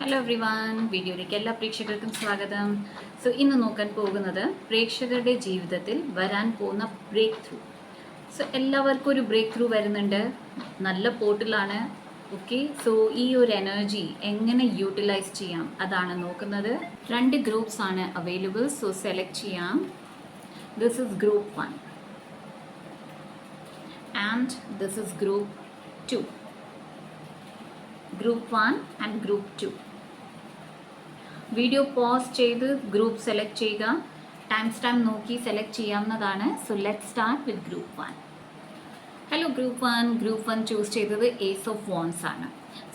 Hello every one, വീഡിയോയിലേക്ക് എല്ലാ പ്രേക്ഷകർക്കും സ്വാഗതം. സോ ഇന്ന് നോക്കാൻ പോകുന്നത് പ്രേക്ഷകരുടെ ജീവിതത്തിൽ വരാൻ പോകുന്ന ബ്രേക്ക് ത്രൂ. സോ എല്ലാവർക്കും ഒരു ബ്രേക്ക് ത്രൂ വരുന്നുണ്ട്, നല്ല പോർട്ടലാണ്. ഓക്കെ, സോ ഈ ഒരു എനർജി എങ്ങനെ യൂട്ടിലൈസ് ചെയ്യാം അതാണ് നോക്കുന്നത്. 2 ഗ്രൂപ്പ്സ് ആണ് അവൈലബിൾ, സോ സെലക്ട് ചെയ്യാം. This is group 1 and this is group 2. Group 1 and group 2. Video pause ചെയ്ത് ഗ്രൂപ്പ് സെലക്ട് ചെയ്യുക. ടൈം സ്റ്റാമ്പ് നോക്കി സെലക്ട് ചെയ്യാവുന്നതാണ്. So let start with group 1. Hello group 1 choose ചെയ്തത് ഏസ് ഓഫ് വോൺസ് ആണ്.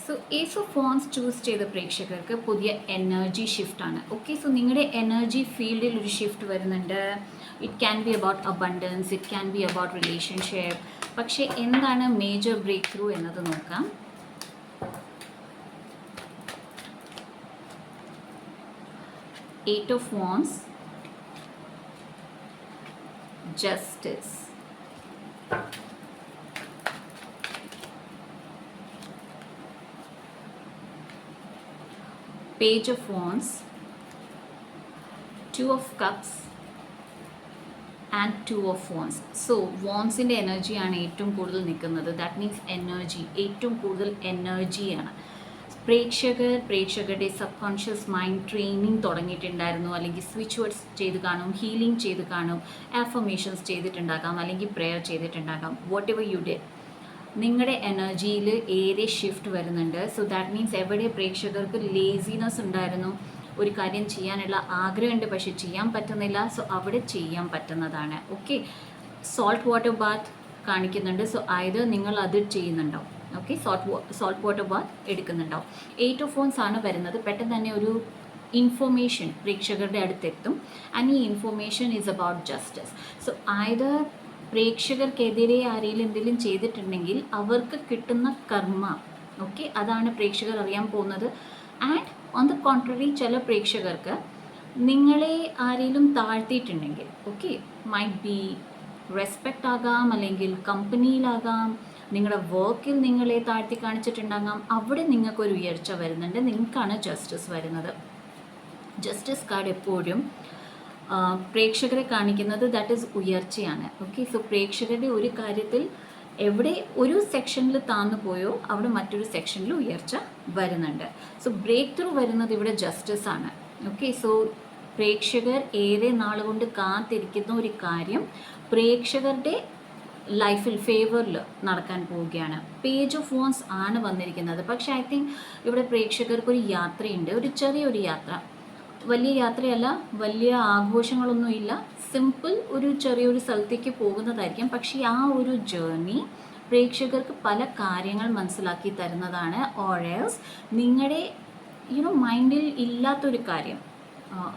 So ace of wands choose ചെയ്ത പ്രേക്ഷകർക്ക് പുതിയ energy shift ആണ്. ഓക്കെ, സോ നിങ്ങളുടെ എനർജി ഫീൽഡിൽ ഒരു ഷിഫ്റ്റ് വരുന്നുണ്ട്. It can B about abundance, it can B about relationship. പക്ഷേ എന്താണ് മേജർ ബ്രേക്ക് ത്രൂ എന്നത് നോക്കാം. Eight of Wands, Justice, Page of Wands, Two of Cups and Two of Wands. So Wandsന്റെ എനർജിയാണ് ഏറ്റവും കൂടുതൽ നിൽക്കുന്നത്. ദാറ്റ് മീൻസ് എനർജി, ഏറ്റവും കൂടുതൽ എനർജിയാണ്. പ്രേക്ഷകരുടെ സബ് കോൺഷ്യസ് മൈൻഡ് ട്രെയിനിങ് തുടങ്ങിയിട്ടുണ്ടായിരുന്നു, അല്ലെങ്കിൽ സ്വിച്ച് വേർഡ്സ് ചെയ്ത് കാണും, ഹീലിംഗ് ചെയ്ത് കാണും, ആഫർമേഷൻസ് ചെയ്തിട്ടുണ്ടാകാം, അല്ലെങ്കിൽ പ്രെയർ ചെയ്തിട്ടുണ്ടാകാം. വാട്ട് എവർ യു ഡിഡ്, നിങ്ങളുടെ എനർജിയിൽ ഏറെ ഷിഫ്റ്റ് വരുന്നുണ്ട്. സോ ദാറ്റ് മീൻസ് എവിടെ പ്രേക്ഷകർക്ക് ലേസിനെസ് ഉണ്ടായിരുന്നു, ഒരു കാര്യം ചെയ്യാനുള്ള ആഗ്രഹമുണ്ട് പക്ഷെ ചെയ്യാൻ പറ്റുന്നില്ല, സോ അവിടെ ചെയ്യാൻ പറ്റുന്നതാണ്. ഓക്കെ, സോൾട്ട് വാട്ടർ ബാത്ത് കാണിക്കുന്നുണ്ട്. സോ ആയത് നിങ്ങൾ അത് ചെയ്യുന്നുണ്ടോ. ഓക്കെ, സോൾട്ട് വാട്ടർ ബാത്ത് എടുക്കുന്നുണ്ടാവും. 8 ഓഫ് വോൺസ് ആണ് വരുന്നത്. പെട്ടെന്ന് തന്നെ ഒരു ഇൻഫോർമേഷൻ പ്രേക്ഷകരുടെ അടുത്തെത്തും. ആൻഡ് ഈ information is about justice. So ആയത് പ്രേക്ഷകർക്കെതിരെ ആരെങ്കിലും എന്തെങ്കിലും ചെയ്തിട്ടുണ്ടെങ്കിൽ അവർക്ക് കിട്ടുന്ന കർമ്മ, ഓക്കെ, അതാണ് പ്രേക്ഷകർ അറിയാൻ പോകുന്നത്. ആൻഡ് ഓൺ ദ കോൺട്രറി, ചില പ്രേക്ഷകർക്ക് നിങ്ങളെ ആരെങ്കിലും താഴ്ത്തിയിട്ടുണ്ടെങ്കിൽ, ഓക്കെ, മൈറ്റ് ബി റെസ്പെക്റ്റ് ആകാം, അല്ലെങ്കിൽ കമ്പനിയിലാകാം, നിങ്ങളുടെ വർക്കിൽ നിങ്ങളെ താഴ്ത്തി കാണിച്ചിട്ടുണ്ടാകാം, അവിടെ നിങ്ങൾക്കൊരു ഉയർച്ച വരുന്നുണ്ട്, നിങ്ങൾക്കാണ് ജസ്റ്റിസ് വരുന്നത്. ജസ്റ്റിസ് കാർഡ് എപ്പോഴും പ്രേക്ഷകരെ കാണിക്കുന്നത് ദാറ്റ് ഈസ് ഉയർച്ചയാണ്. ഓക്കെ, സോ പ്രേക്ഷകരുടെ ഒരു കാര്യത്തിൽ എവിടെ ഒരു സെക്ഷനിൽ താന്നു പോയോ അവിടെ മറ്റൊരു സെക്ഷനിൽ ഉയർച്ച വരുന്നുണ്ട്. സോ ബ്രേക്ക് ത്രൂ വരുന്നത് ഇവിടെ ജസ്റ്റിസ് ആണ്. ഓക്കെ, സോ പ്രേക്ഷകർ ഏറെ നാളുകൊണ്ട് കാത്തിരിക്കുന്ന ഒരു കാര്യം പ്രേക്ഷകരുടെ ലൈഫിൽ ഫേവറിൽ നടക്കാൻ പോവുകയാണ്. പേജ് ഓഫ് വോൺസ് ആണ് വന്നിരിക്കുന്നത്. പക്ഷേ ഐ തിങ്ക് ഇവിടെ പ്രേക്ഷകർക്കൊരു യാത്രയുണ്ട്, ഒരു ചെറിയൊരു യാത്ര. വലിയ യാത്രയല്ല, വലിയ ആഘോഷങ്ങളൊന്നും ഇല്ല, സിമ്പിൾ ഒരു ചെറിയൊരു സ്ഥലത്തേക്ക് പോകുന്നതായിരിക്കും. പക്ഷേ ആ ഒരു ജേർണി പ്രേക്ഷകർക്ക് പല കാര്യങ്ങൾ മനസ്സിലാക്കി തരുന്നതാണ്. ഓർ എൽസ് നിങ്ങളുടെ മൈൻഡിൽ ഇല്ലാത്തൊരു കാര്യം,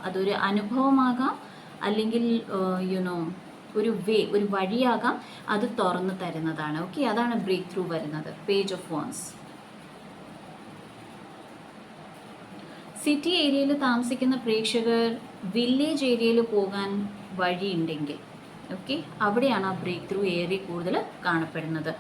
അതൊരു അനുഭവമാകാം, അല്ലെങ്കിൽ ഒരു വഴിയാകാം, അത് തുറന്നു തരുന്നതാണ്. ഓക്കെ, അതാണ് ബ്രേക്ക് ത്രൂ വരുന്നത്. Page of wands. സിറ്റി ഏരിയയിൽ താമസിക്കുന്ന പ്രേക്ഷകർ വില്ലേജ് ഏരിയയിൽ പോകാൻ വഴിയുണ്ടെങ്കിൽ, ഓക്കെ, അവിടെയാണ് ആ ബ്രേക്ക് ത്രൂ ഏറെ കൂടുതൽ കാണപ്പെടുന്നത്.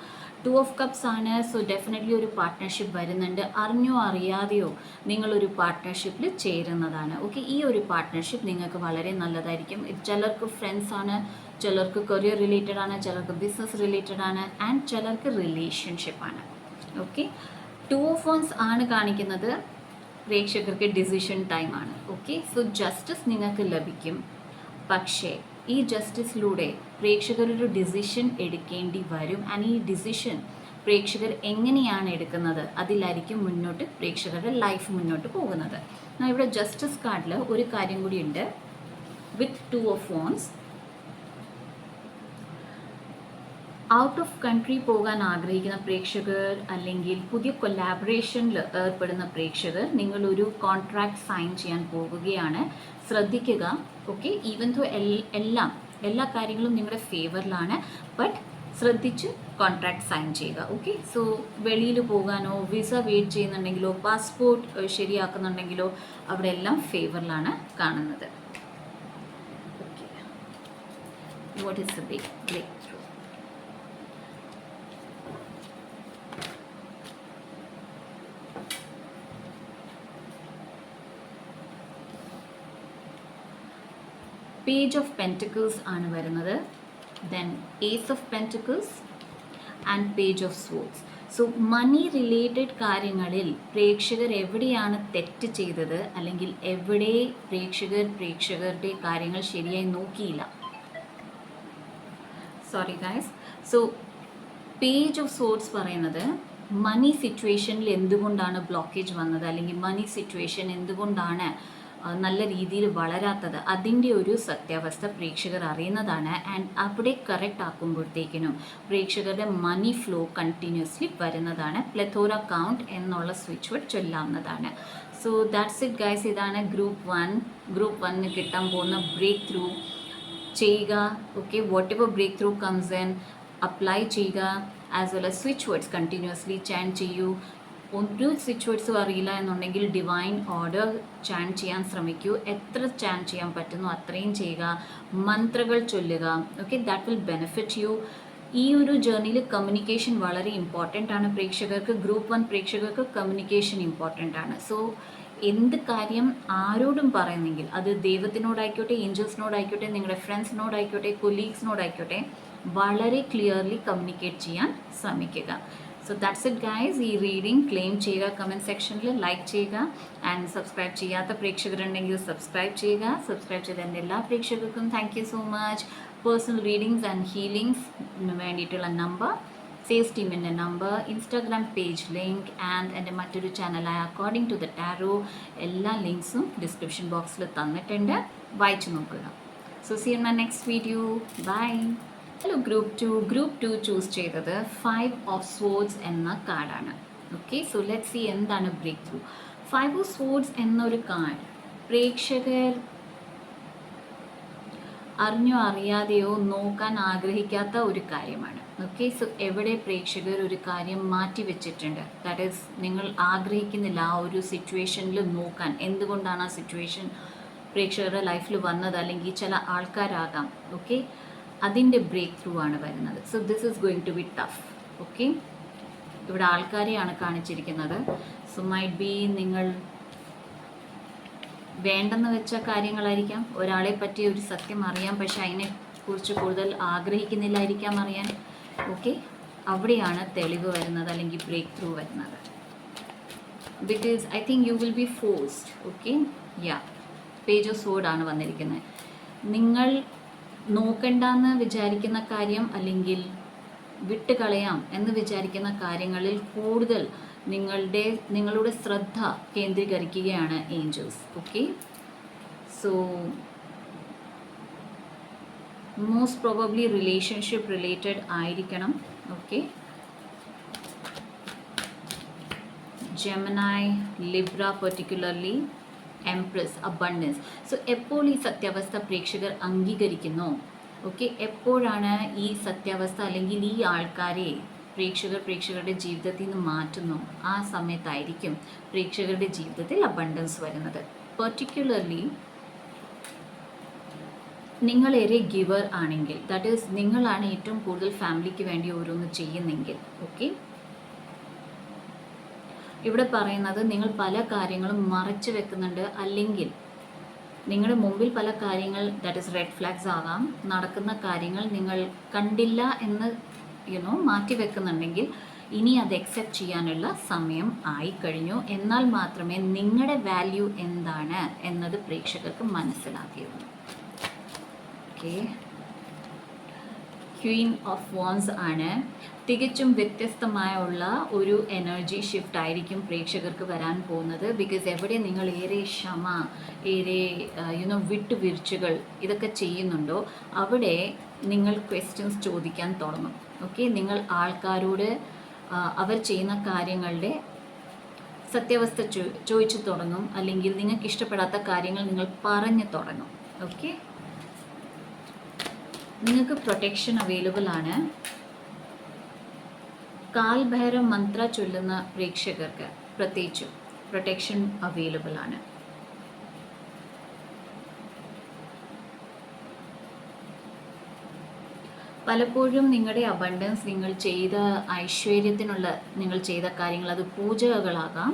2 ഓഫ് കപ്സ് ആണ്. സോ ഡെഫിനറ്റ്ലി ഒരു പാർട്ട്ണർഷിപ്പ് വരുന്നുണ്ട്. അറിഞ്ഞോ അറിയാതെയോ നിങ്ങളൊരു പാർട്ട്ണർഷിപ്പിൽ ചേരുന്നതാണ്. ഓക്കെ, ഈ ഒരു പാർട്ട്ണർഷിപ്പ് നിങ്ങൾക്ക് വളരെ നല്ലതായിരിക്കും. ചിലർക്ക് ഫ്രണ്ട്സ് ആണ്, ചിലർക്ക് കരിയർ റിലേറ്റഡ് ആണ്, ചിലർക്ക് ബിസിനസ് റിലേറ്റഡ് ആണ്, ആൻഡ് ചിലർക്ക് റിലേഷൻഷിപ്പാണ്. ഓക്കെ, 2 ഓഫ് വോൺസ് ആണ് കാണിക്കുന്നത്. പ്രേക്ഷകർക്ക് ഡിസിഷൻ ടൈമാണ്. ഓക്കെ, സോ ജസ്റ്റിസ് നിങ്ങൾക്ക് ലഭിക്കും. പക്ഷേ ഈ ജസ്റ്റിസിലൂടെ പ്രേക്ഷകരൊരു ഡിസിഷൻ എടുക്കേണ്ടി വരും. ആൻഡ് ഈ ഡിസിഷൻ പ്രേക്ഷകർ എങ്ങനെയാണ് എടുക്കുന്നത് അതിലായിരിക്കും മുന്നോട്ട് പ്രേക്ഷകരുടെ ലൈഫ് മുന്നോട്ട് പോകുന്നത്. ഇവിടെ ജസ്റ്റിസ് കാർഡിൽ ഒരു കാര്യം കൂടിയുണ്ട്. വിത്ത് 2 of wands, out of country പോകാൻ ആഗ്രഹിക്കുന്ന പ്രേക്ഷകർ, അല്ലെങ്കിൽ പുതിയ കൊലാബറേഷനിൽ ഏർപ്പെടുന്ന പ്രേക്ഷകർ, നിങ്ങളൊരു കോൺട്രാക്ട് സൈൻ ചെയ്യാൻ പോകുകയാണ്. ശ്രദ്ധിക്കുക. ഓക്കെ, ഈവൻ ദോ എല്ലാ കാര്യങ്ങളും നിങ്ങളുടെ ഫേവറിലാണ്, ബട്ട് ശ്രദ്ധിച്ച് കോൺട്രാക്ട് സൈൻ ചെയ്യുക. ഓക്കെ, സോ വെളിയിൽ പോകാനോ വിസ വെയിറ്റ് ചെയ്യുന്നുണ്ടെങ്കിലോ പാസ്പോർട്ട് ശരിയാക്കുന്നുണ്ടെങ്കിലോ അവിടെ എല്ലാം ഫേവറിലാണ് കാണുന്നത്. Okay, what is the breakthrough? Page of pentacles ആണ് വരുന്നത്, then ace of pentacles and page of swords. So money related കാര്യങ്ങളിൽ പ്രേക്ഷകർ എവിടെയാണ് തെറ്റ് ചെയ്തത്, അല്ലെങ്കിൽ എവിടെ പ്രേക്ഷകരുടെ കാര്യങ്ങൾ ശരിയായി നോക്കിയില്ല. Sorry guys. So page of swords പറയുന്നത് മണി സിറ്റുവേഷനിൽ എന്തുകൊണ്ടാണ് ബ്ലോക്കേജ് വന്നത്, അല്ലെങ്കിൽ മണി സിറ്റുവേഷൻ എന്തുകൊണ്ടാണ് നല്ല രീതിയിൽ വളരാത്തത്, അതിൻ്റെ ഒരു സത്യാവസ്ഥ പ്രേക്ഷകർ അറിയുന്നതാണ്. ആൻഡ് അവിടെ കറക്റ്റ് ആക്കുമ്പോഴത്തേക്കിനും പ്രേക്ഷകരുടെ മണി ഫ്ലോ കണ്ടിന്യൂസ്ലി വരുന്നതാണ്. പ്ലെത്തോറ കൗണ്ട് എന്നുള്ള സ്വിച്ച് വേർഡ് ചൊല്ലാവുന്നതാണ്. So that's it guys. ഇതാണ് ഗ്രൂപ്പ് 1 കിട്ടാൻ പോകുന്ന ബ്രേക്ക് ത്രൂ ചെയ്യുക. Okay, whatever breakthrough comes in apply ചെയ്യുക. As well as switch words continuously chant ചെയ്യൂ. ഒരു സ്വിച്ച് വേർഡ്സും അറിയില്ല എന്നുണ്ടെങ്കിൽ ഡിവൈൻ ഓർഡർ ചാൻറ്റ് ചെയ്യാൻ ശ്രമിക്കൂ. എത്ര ചാൻറ്റ് ചെയ്യാൻ പറ്റുന്നു അത്രയും ചെയ്യുക. മന്ത്രകൾ ചൊല്ലുക. Okay, that will benefit U. ഈ ഒരു ജേർണിയിൽ കമ്മ്യൂണിക്കേഷൻ വളരെ ഇമ്പോർട്ടൻ്റ് ആണ് പ്രേക്ഷകർക്ക്. ഗ്രൂപ്പ് 1 പ്രേക്ഷകർക്ക് കമ്മ്യൂണിക്കേഷൻ ഇമ്പോർട്ടൻ്റ് ആണ്. സോ എന്ത് കാര്യം ആരോടും പറയുന്നെങ്കിൽ, അത് ദൈവത്തിനോടായിക്കോട്ടെ, ഏഞ്ചൽസിനോടായിക്കോട്ടെ, നിങ്ങളുടെ ഫ്രണ്ട്സിനോടായിക്കോട്ടെ, കൊലീഗ്സിനോടായിക്കോട്ടെ, വളരെ ക്ലിയർലി കമ്മ്യൂണിക്കേറ്റ് ചെയ്യാൻ ശ്രമിക്കുക. So that's it guys. ഈ റീഡിംഗ് ക്ലെയിം ചെയ്യുക, കമൻറ്റ് സെക്ഷനിൽ ലൈക്ക് ചെയ്യുക. ആൻഡ് സബ്സ്ക്രൈബ് ചെയ്യാത്ത പ്രേക്ഷകരുണ്ടെങ്കിൽ സബ്സ്ക്രൈബ് ചെയ്യുക. സബ്സ്ക്രൈബ് ചെയ്ത എൻ്റെ എല്ലാ പ്രേക്ഷകർക്കും thank you so much. Personal readings and ഹീലിങ്സിന് വേണ്ടിയിട്ടുള്ള നമ്പർ, സേൽസ് ടീമിൻ്റെ number, Instagram page link and എൻ്റെ മറ്റൊരു ചാനലായ അക്കോർഡിംഗ് ടു ദ ടാരോ, എല്ലാ ലിങ്ക്സും ഡിസ്ക്രിപ്ഷൻ ബോക്സിൽ തന്നിട്ടുണ്ട്. വായിച്ചു നോക്കുക. So see in my next video. Bye. Hello group 2 choose ചെയ്തത് 5 ഓഫ് സ്വോർഡ്സ് എന്ന കാർഡാണ്. ഓക്കെ, സോ ലെറ്റ് സി എന്താണ് ബ്രേക്ക് ത്രൂ. 5 ഓഫ് സ്വോർഡ്സ് എന്നൊരു കാർഡ് പ്രേക്ഷകർ അറിഞ്ഞോ അറിയാതെയോ നോക്കാൻ ആഗ്രഹിക്കാത്ത ഒരു കാര്യമാണ്. ഓക്കെ, സോ എവിടെ പ്രേക്ഷകർ ഒരു കാര്യം മാറ്റി വെച്ചിട്ടുണ്ട്, ദാറ്റ് ഈസ് നിങ്ങൾ ആഗ്രഹിക്കുന്നില്ല ആ ഒരു സിറ്റുവേഷനിൽ നോക്കാൻ. എന്തുകൊണ്ടാണ് ആ സിറ്റുവേഷൻ പ്രേക്ഷകരുടെ ലൈഫിൽ വന്നത്, അല്ലെങ്കിൽ ചില ആൾക്കാരാകാം. ഓക്കെ, അതിൻ്റെ ബ്രേക്ക് ത്രൂ ആണ് വരുന്നത്. So this is going to be tough. Okay, ഇവിടെ ആൾക്കാരെയാണ് കാണിച്ചിരിക്കുന്നത്. സോ മൈറ്റ് ബി നിങ്ങൾ വേണ്ടെന്ന് വെച്ച കാര്യങ്ങളായിരിക്കാം. ഒരാളെ പറ്റി ഒരു സത്യം അറിയാം, പക്ഷെ അതിനെക്കുറിച്ച് കൂടുതൽ ആഗ്രഹിക്കുന്നില്ലായിരിക്കാം അറിയാൻ. ഓക്കെ, അവിടെയാണ് തെളിവ് വരുന്നത്, അല്ലെങ്കിൽ ബ്രേക്ക് ത്രൂ വരുന്നത്. Because I think you will be forced. Okay, yeah, page of sword ആണ് വന്നിരിക്കുന്നത്. നിങ്ങൾ നോക്കണ്ടെന്ന് വിചാരിക്കുന്ന കാര്യം, അല്ലെങ്കിൽ വിട്ടുകളയാം എന്ന് വിചാരിക്കുന്ന കാര്യങ്ങളിൽ കൂടുതൽ നിങ്ങളുടെ ശ്രദ്ധ കേന്ദ്രീകരിക്കുകയാണ് angels. Okay, so most probably relationship related ആയിരിക്കണം. Okay, Gemini, Libra particularly, empress, abundance. So എപ്പോൾ ഈ സത്യാവസ്ഥ പ്രേക്ഷകർ അംഗീകരിക്കുന്നു, ഓക്കെ, എപ്പോഴാണ് ഈ സത്യാവസ്ഥ അല്ലെങ്കിൽ ഈ ആൾക്കാരെ പ്രേക്ഷകരുടെ ജീവിതത്തിൽ നിന്ന് മാറ്റുന്നു, ആ സമയത്തായിരിക്കും പ്രേക്ഷകരുടെ ജീവിതത്തിൽ അബണ്ടൻസ് വരുന്നത്. പെർട്ടിക്കുലർലി നിങ്ങളേറെ ഗിവർ ആണെങ്കിൽ, ദാറ്റ് ഈസ് നിങ്ങളാണ് ഏറ്റവും കൂടുതൽ ഫാമിലിക്ക് വേണ്ടി ഓരോന്ന് ചെയ്യുന്നെങ്കിൽ, ഓക്കെ, ഇവിടെ പറയുന്നത് നിങ്ങൾ പല കാര്യങ്ങളും മറച്ചു വെക്കുന്നുണ്ട്, അല്ലെങ്കിൽ നിങ്ങളുടെ മുമ്പിൽ പല കാര്യങ്ങൾ, ദാറ്റ് ഇസ് റെഡ് ഫ്ലാഗ്സ് ആകാം, നടക്കുന്ന കാര്യങ്ങൾ നിങ്ങൾ കണ്ടില്ല എന്ന് മാറ്റി വെക്കുന്നുണ്ടെങ്കിൽ ഇനി അത് അക്സെപ്റ്റ് ചെയ്യാനുള്ള സമയം ആയിക്കഴിഞ്ഞു. എന്നാൽ മാത്രമേ നിങ്ങളുടെ വാല്യൂ എന്താണ് എന്നത് പ്രേക്ഷകർക്ക് മനസ്സിലാക്കിയുള്ളൂ. ഓക്കെ, ക്വീൻ ഓഫ് വാൻസ് ആണ്. തികച്ചും വ്യത്യസ്തമായുള്ള ഒരു എനർജി ഷിഫ്റ്റ് ആയിരിക്കും പ്രേക്ഷകർക്ക് വരാൻ പോകുന്നത്. ബിക്കോസ് എവിടെ നിങ്ങൾ ഏറെ ക്ഷമ, ഏറെ വിട്ടുവീഴ്ചകൾ ഇതൊക്കെ ചെയ്യുന്നുണ്ടോ, അവിടെ നിങ്ങൾ ക്വസ്റ്റ്യൻസ് ചോദിക്കാൻ തുടങ്ങും. ഓക്കെ, നിങ്ങൾ ആൾക്കാരോട് അവർ ചെയ്യുന്ന കാര്യങ്ങളുടെ സത്യാവസ്ഥ ചോദിച്ചു തുടങ്ങും, അല്ലെങ്കിൽ നിങ്ങൾക്ക് ഇഷ്ടപ്പെടാത്ത കാര്യങ്ങൾ നിങ്ങൾ പറഞ്ഞു തുടങ്ങും. ഓക്കെ, നിങ്ങൾക്ക് പ്രൊട്ടക്ഷൻ അവൈലബിൾ ആണ്. കാൽഭൈരവ് മന്ത്ര ചൊല്ലുന്ന പ്രേക്ഷകർക്ക് പ്രത്യേകിച്ചും പ്രൊട്ടക്ഷൻ അവൈലബിൾ ആണ്. പലപ്പോഴും നിങ്ങളുടെ അബണ്ടൻസ്, നിങ്ങൾ ചെയ്ത ഐശ്വര്യത്തിനുള്ള നിങ്ങൾ ചെയ്ത കാര്യങ്ങൾ, അത് പൂജകളാകാം,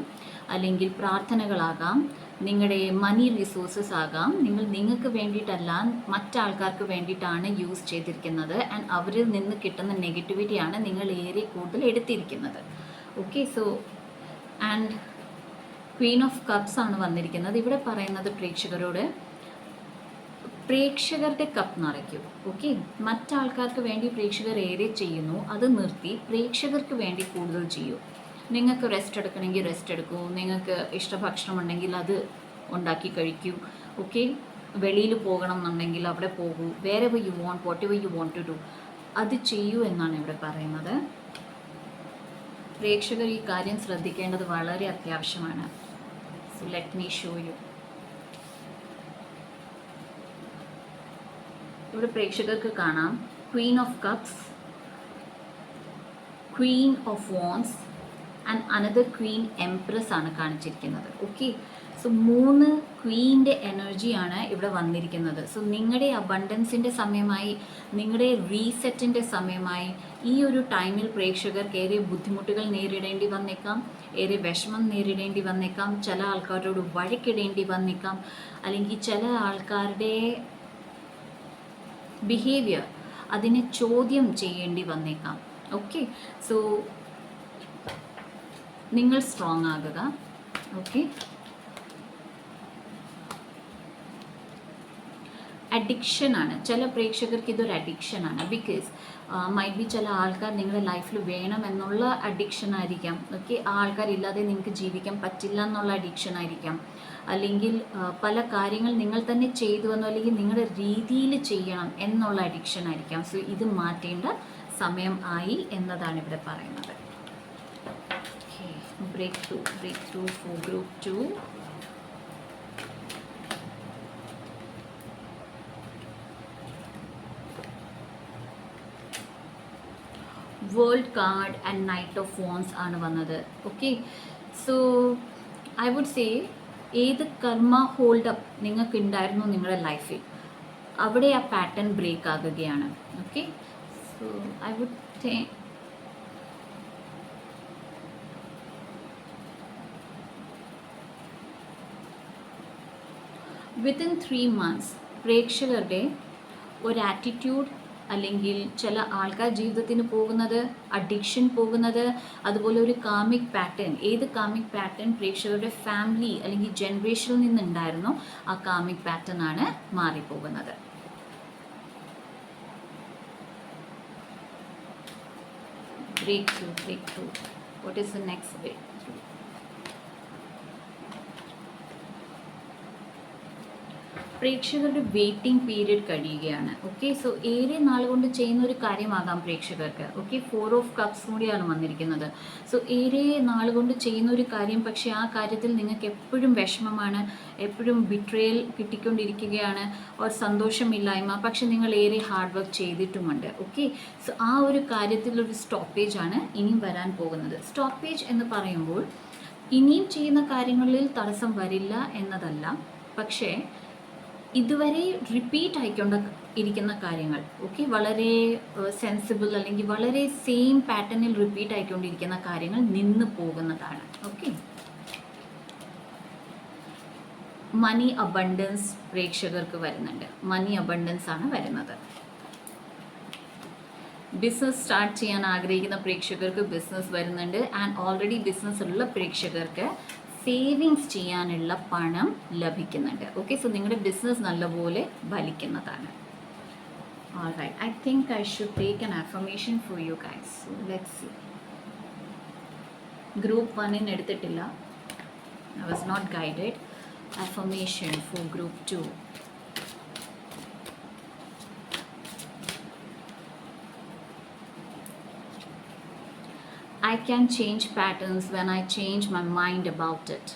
അല്ലെങ്കിൽ പ്രാർത്ഥനകളാകാം, നിങ്ങളുടെ മണി റിസോഴ്സസ് ആകാം. നിങ്ങൾക്ക് വേണ്ടിയിട്ടല്ല, മറ്റാൾക്കാർക്ക് വേണ്ടിയിട്ടാണ് യൂസ് ചെയ്തിരിക്കുന്നത്. ആൻഡ് അവരിൽ നിന്ന് കിട്ടുന്ന നെഗറ്റിവിറ്റിയാണ് നിങ്ങൾ ഏറെ കൂടുതൽ എടുത്തിരിക്കുന്നത്. Okay, so and Queen of cups ആണ് വന്നിരിക്കുന്നത്. ഇവിടെ പറയുന്നത് പ്രേക്ഷകരുടെ കപ്പ് നിറയ്ക്കും. ഓക്കെ, മറ്റാൾക്കാർക്ക് വേണ്ടി പ്രേക്ഷകർ ഏറെ ചെയ്യുന്നു, അത് നിർത്തി പ്രേക്ഷകർക്ക് വേണ്ടി കൂടുതൽ ചെയ്യൂ. നിങ്ങൾക്ക് റെസ്റ്റ് എടുക്കണമെങ്കിൽ റെസ്റ്റ് എടുക്കൂ, നിങ്ങൾക്ക് ഇഷ്ടഭക്ഷണം ഉണ്ടെങ്കിൽ അത് ഉണ്ടാക്കി കഴിക്കൂ. ഓക്കെ, വെളിയിൽ പോകണം എന്നുണ്ടെങ്കിൽ അവിടെ പോകൂ. Whatever you want, whatever you want to do, അത് ചെയ്യൂ എന്നാണ് ഇവിടെ പറയുന്നത്. പ്രേക്ഷകർ ഈ കാര്യം ശ്രദ്ധിക്കേണ്ടത് വളരെ അത്യാവശ്യമാണ്. So let me show you. ഇവിടെ പ്രേക്ഷകർക്ക് കാണാം Queen of cups, Queen of wands and another Queen empress ആണ് കാണിച്ചിരിക്കുന്നത്. ഓക്കെ, സോ 3 ക്വീൻ്റെ എനർജിയാണ് ഇവിടെ വന്നിരിക്കുന്നത്. സോ നിങ്ങളുടെ അബണ്ടൻസിൻ്റെ സമയമായി, നിങ്ങളുടെ റീസെറ്റിൻ്റെ സമയമായി. ഈ ഒരു ടൈമിൽ പ്രേക്ഷകർക്ക് ഏറെ ബുദ്ധിമുട്ടുകൾ നേരിടേണ്ടി വന്നേക്കാം, ഏറെ വിഷമം നേരിടേണ്ടി വന്നേക്കാം, ചില ആൾക്കാരോട് വഴക്കിടേണ്ടി വന്നേക്കാം, അല്ലെങ്കിൽ ചില ആൾക്കാരുടെ ബിഹേവിയർ അതിനെ ചോദ്യം ചെയ്യേണ്ടി വന്നേക്കാം. ഓക്കെ, സോ നിങ്ങൾ സ്ട്രോങ് ആകുക. ഓക്കെ, അഡിക്ഷനാണ്. ചില പ്രേക്ഷകർക്ക് ഇതൊരു അഡിക്ഷനാണ്. ബിക്കോസ് മൈറ്റ് ബി ചില ആൾക്കാർ നിങ്ങളുടെ ലൈഫിൽ വേണം എന്നുള്ള അഡിക്ഷൻ ആയിരിക്കാം. ഓക്കെ, ആ ആൾക്കാരില്ലാതെ നിങ്ങൾക്ക് ജീവിക്കാൻ പറ്റില്ല എന്നുള്ള അഡിക്ഷൻ ആയിരിക്കാം. അല്ലെങ്കിൽ പല കാര്യങ്ങൾ നിങ്ങൾ തന്നെ ചെയ്തു എന്നോ അല്ലെങ്കിൽ നിങ്ങളുടെ രീതിയിൽ ചെയ്യണം എന്നുള്ള അഡിക്ഷൻ ആയിരിക്കാം. സോ ഇത് മാറ്റേണ്ട സമയം ആയി എന്നതാണ് ഇവിടെ പറയുന്നത്. Breakthrough for group 2. World card and knight of wands ആണ് വന്നത്. Okay, so I would say ഏത് കർമ്മ ഹോൾഡപ്പ് നിങ്ങൾക്ക് ഉണ്ടായിരുന്നു നിങ്ങളുടെ ലൈഫിൽ, അവിടെ ആ പാറ്റേൺ ബ്രേക്ക് ആകുകയാണ്. Okay, so I would say within 3 months പ്രേക്ഷകരുടെ ഒരു ആറ്റിറ്റ്യൂഡ്, അല്ലെങ്കിൽ ചില ആൾക്കാർ ജീവിതത്തിന് പോകുന്നത്, അഡിക്ഷൻ പോകുന്നത്, അതുപോലെ ഒരു കാമിക് പാറ്റേൺ. ഏത് കാമിക് പാറ്റേൺ പ്രേക്ഷകരുടെ ഫാമിലി അല്ലെങ്കിൽ ജനറേഷനിൽ നിന്നുണ്ടായിരുന്നോ ആ കാമിക് പാറ്റേൺ ആണ് മാറിപ്പോകുന്നത്. Breakthrough. What is the next breakthrough? പ്രേക്ഷകരുടെ വെയിറ്റിംഗ് പീരീഡ് കഴിയുകയാണ്. ഓക്കെ, സോ ഏറെ നാൾ കൊണ്ട് ചെയ്യുന്ന ഒരു കാര്യമാകാം പ്രേക്ഷകർക്ക്. ഓക്കെ, 4 of Cups കൂടിയാണ് വന്നിരിക്കുന്നത്. സോ ഏറെ നാൾ കൊണ്ട് ചെയ്യുന്ന ഒരു കാര്യം, പക്ഷേ ആ കാര്യത്തിൽ നിങ്ങൾക്ക് എപ്പോഴും വിഷമമാണ്, എപ്പോഴും ബിട്രയൽ കിട്ടിക്കൊണ്ടിരിക്കുകയാണ്, ഒരു സന്തോഷമില്ലായ്മ. പക്ഷെ നിങ്ങൾ ഏറെ ഹാർഡ് വർക്ക് ചെയ്തിട്ടുമുണ്ട്. ഓക്കെ, സോ ആ ഒരു കാര്യത്തിലൊരു സ്റ്റോപ്പേജ് ആണ് ഇനിയും വരാൻ പോകുന്നത്. സ്റ്റോപ്പേജ് എന്ന് പറയുമ്പോൾ ഇനിയും ചെയ്യുന്ന കാര്യങ്ങളിൽ തടസ്സം വരില്ല എന്നതല്ല, പക്ഷേ ഇതുവരെ റിപ്പീറ്റ് ആയിക്കൊണ്ട് ഇരിക്കുന്ന കാര്യങ്ങൾ, ഓക്കെ, വളരെ സെൻസിബിൾ അല്ലെങ്കിൽ വളരെ സെയിം പാറ്റേണിൽ റിപ്പീറ്റ് ആയിക്കൊണ്ടിരിക്കുന്ന കാര്യങ്ങൾ നിന്ന് പോകുന്നതാണ്. ഓക്കെ, മണി അബണ്ടൻസ് പ്രേക്ഷകർക്ക് വരുന്നുണ്ട്. മണി അബണ്ടൻസ് ആണ് വരുന്നത്. ബിസിനസ് സ്റ്റാർട്ട് ചെയ്യാൻ ആഗ്രഹിക്കുന്ന പ്രേക്ഷകർക്ക് ബിസിനസ് വരുന്നുണ്ട്. ആൻഡ് ഓൾറെഡി ബിസിനസ് ഉള്ള പ്രേക്ഷകർക്ക് സേവിങ്സ് ചെയ്യാനുള്ള പണം ലഭിക്കുന്നുണ്ട്. ഓക്കെ, സോ നിങ്ങളുടെ ബിസിനസ് നല്ലപോലെ ഫലിക്കുന്നതാണ്. Alright, I think I should take an affirmation for you guys. So let's see. Group 1 in എടുത്തിട്ടില്ല. I was not guided. Affirmation for group 2. I can change patterns when I change my mind about it.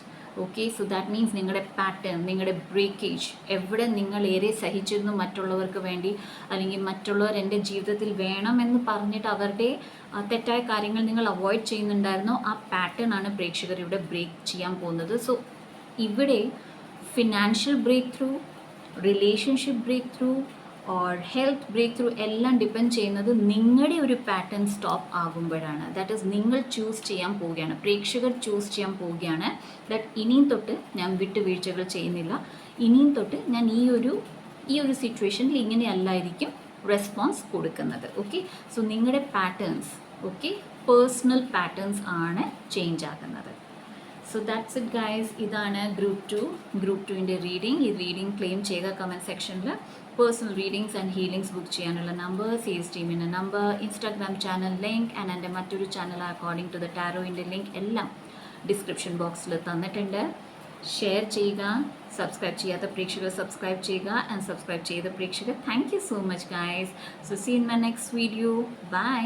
Okay, so that means നിങ്ങളുടെ pattern, നിങ്ങളുടെ breakage, എവിടെ നിങ്ങൾ ഏറെ സഹിച്ചിരുന്നു മറ്റുള്ളവർക്ക് വേണ്ടി, അല്ലെങ്കിൽ മറ്റുള്ളവർ എൻ്റെ ജീവിതത്തിൽ വേണമെന്ന് പറഞ്ഞിട്ട് അവരുടെ തെറ്റായ കാര്യങ്ങൾ നിങ്ങൾ അവോയ്ഡ് ചെയ്യുന്നുണ്ടായിരുന്നോ, ആ പാറ്റേൺ ആണ് പ്രേക്ഷകർ ഇവിടെ ബ്രേക്ക് ചെയ്യാൻ പോകുന്നത്. സോ ഇവിടെ financial breakthrough, relationship breakthrough, or health breakthrough എല്ലാം ഡിപ്പെൻഡ് ചെയ്യുന്നത് നിങ്ങളുടെ ഒരു പാറ്റേൺ സ്റ്റോപ്പ് ആകുമ്പോഴാണ്. ദാറ്റ് ഈസ് നിങ്ങൾ ചൂസ് ചെയ്യാൻ പോവുകയാണ്, പ്രേക്ഷകർ ചൂസ് ചെയ്യാൻ പോവുകയാണ് ദാറ്റ് ഇനിയും തൊട്ട് ഞാൻ വിട്ടുവീഴ്ചകൾ ചെയ്യുന്നില്ല, ഇനിയും തൊട്ട് ഞാൻ ഈ ഒരു സിറ്റുവേഷനിൽ ഇങ്ങനെയല്ലായിരിക്കും റെസ്പോൺസ് കൊടുക്കുന്നത്. ഓക്കെ, സോ നിങ്ങളുടെ പാറ്റേൺസ്, ഓക്കെ, പേഴ്സണൽ പാറ്റേൺസ് ആണ് ചേഞ്ച് ആകുന്നത്. So that's it guys. ഇതാണ് ഗ്രൂപ്പ് ടുവിൻ്റെ റീഡിങ്. ഈ റീഡിങ് ക്ലെയിം ചെയ്യുക കമൻറ്റ് സെക്ഷനിൽ. Personal readings and healings book ചെയ്യാനുള്ള നമ്പർ, സീസ് ടീമിൻ്റെ number, Instagram channel link and എൻ്റെ മറ്റൊരു ചാനൽ അക്കോർഡിംഗ് ടു ദ ടാരോയിൻ്റെ ലിങ്ക് എല്ലാം ഡിസ്ക്രിപ്ഷൻ ബോക്സിൽ തന്നിട്ടുണ്ട്. ഷെയർ ചെയ്യുക, സബ്സ്ക്രൈബ് ചെയ്യാത്ത പ്രേക്ഷകർ സബ്സ്ക്രൈബ് ചെയ്യുക, ആൻഡ് സബ്സ്ക്രൈബ് ചെയ്ത പ്രേക്ഷകർ thank you so much guys. So see in my next video. By.